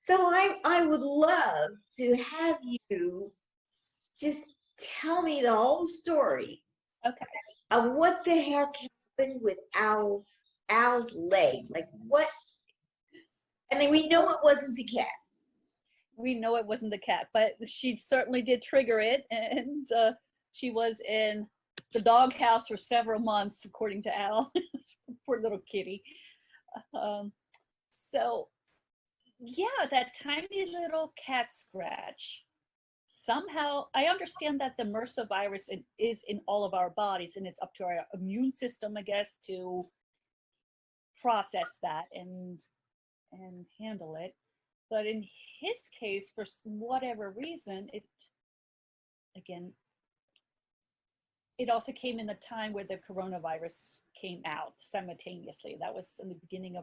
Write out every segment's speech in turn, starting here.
So I would love to have you just tell me the whole story Okay. of what the heck happened with Al's leg. Like what? I mean, we know it wasn't the cat. We know it wasn't the cat, but she certainly did trigger it, and she was in the doghouse for several months, according to Al. Poor little kitty. So, yeah, that tiny little cat scratch. Somehow, I understand that the MRSA virus is in all of our bodies, and it's up to our immune system, I guess, to process that and handle it. But in his case, for whatever reason, it also came in the time where the coronavirus came out simultaneously. That was in the beginning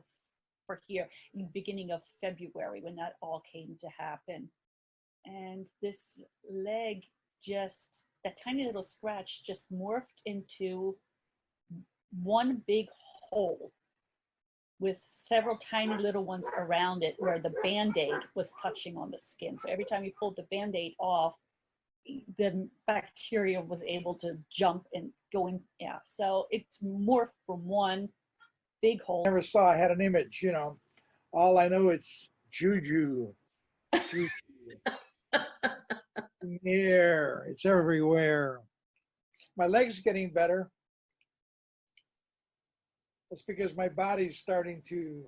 of February when that all came to happen. And this leg that tiny little scratch just morphed into one big hole with several tiny little ones around it where the Band-Aid was touching on the skin. So every time you pulled the Band-Aid off, the bacteria was able to jump and go in. Yeah, so it's morphed from one big hole. I never saw, I had an image, you know. All I know, it's juju. Juju. In the air, it's everywhere. My leg's getting better. It's because my body's starting to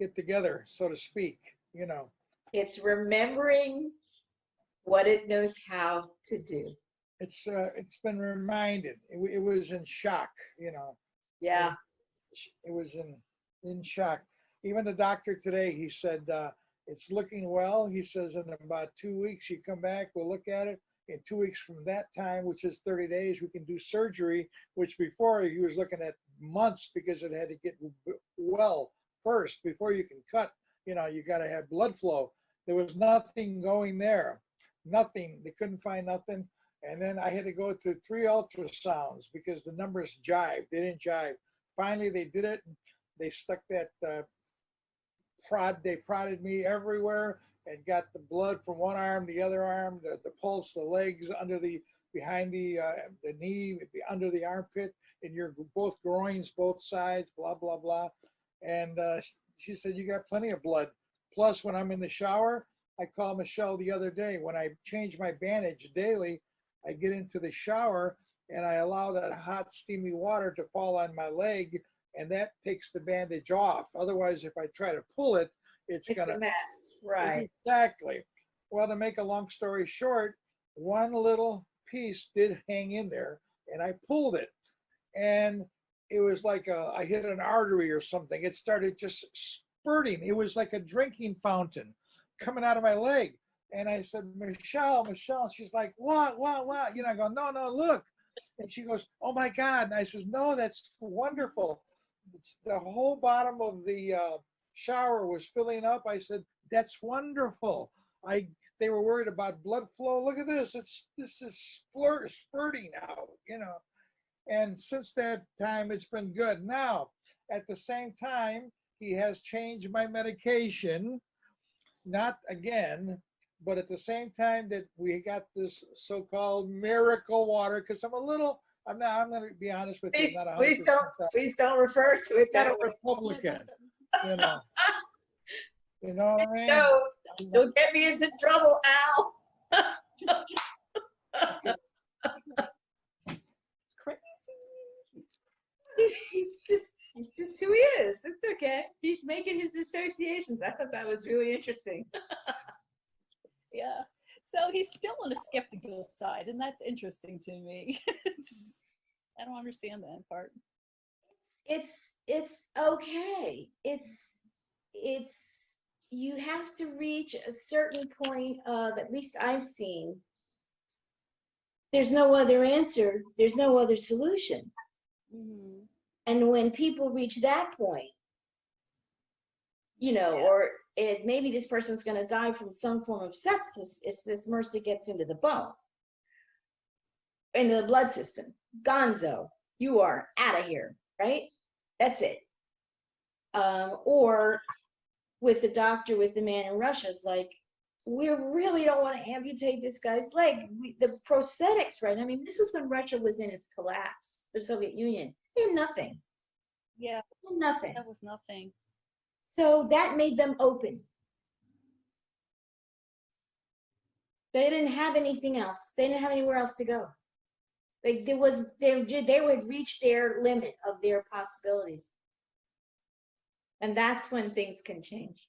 get together, so to speak, you know. It's remembering what it knows how to do. It's been reminded. It was in shock, you know. Yeah. It was in shock. Even the doctor today, he said, it's looking well. He says in about 2 weeks, you come back, we'll look at it. In 2 weeks from that time, which is 30 days, we can do surgery, which before he was looking at months because it had to get well first. Before you can cut, you know, you got to have blood flow. There was nothing going there. Nothing. They couldn't find nothing. And then I had to go to 3 ultrasounds because the numbers jived. They didn't jive. Finally, they did it. They stuck that they prodded me everywhere and got the blood from one arm, the other arm, the pulse, the legs, behind the knee, under the armpit, in your both groins, both sides, blah, blah, blah. And she said, you got plenty of blood. Plus, when I'm in the shower, I called Michelle the other day. When I change my bandage daily, I get into the shower and I allow that hot, steamy water to fall on my leg, and that takes the bandage off. Otherwise, if I try to pull it, it's gonna, a mess. Right. Exactly. Well, to make a long story short, one little piece did hang in there, and I pulled it, and it was like I hit an artery or something. It started just spurting. It was like a drinking fountain coming out of my leg. And I said, Michelle. She's like, what? You know, I go, no, look. And she goes, oh my God. And I says, no, that's wonderful. The whole bottom of the shower was filling up. I said, that's wonderful. They were worried about blood flow. Look at this. This is spurting out, you know. And since that time, it's been good. Now, at the same time, he has changed my medication. Not again, but at the same time that we got this so-called miracle water, because I'm going to be honest with you. I'm not 100%. Please don't refer to it I'm that not a way. Republican, you know. You know what I mean? No, don't get me into trouble, Al. He's just who he is. It's okay. He's making his associations. I thought that was really interesting. Yeah. So he's still on the skeptical side, and that's interesting to me. I don't understand that part. It's okay. It's you have to reach a certain point of, at least I've seen, there's no other answer, there's no other solution. Mm-hmm. And when people reach that point, you know, Yeah. or maybe this person's going to die from some form of sepsis, if this MRSA gets into the bone, into the blood system, gonzo, you are out of here, right? That's it. Or with the doctor, with the man in Russia, is like, we really don't want to amputate this guy's leg. The prosthetics, right? I mean, this was when Russia was in its collapse, the Soviet Union. They had nothing. Yeah, They had nothing. that was nothing. So that made them open. They didn't have anything else. They didn't have anywhere else to go. Like they would reach their limit of their possibilities. And that's when things can change.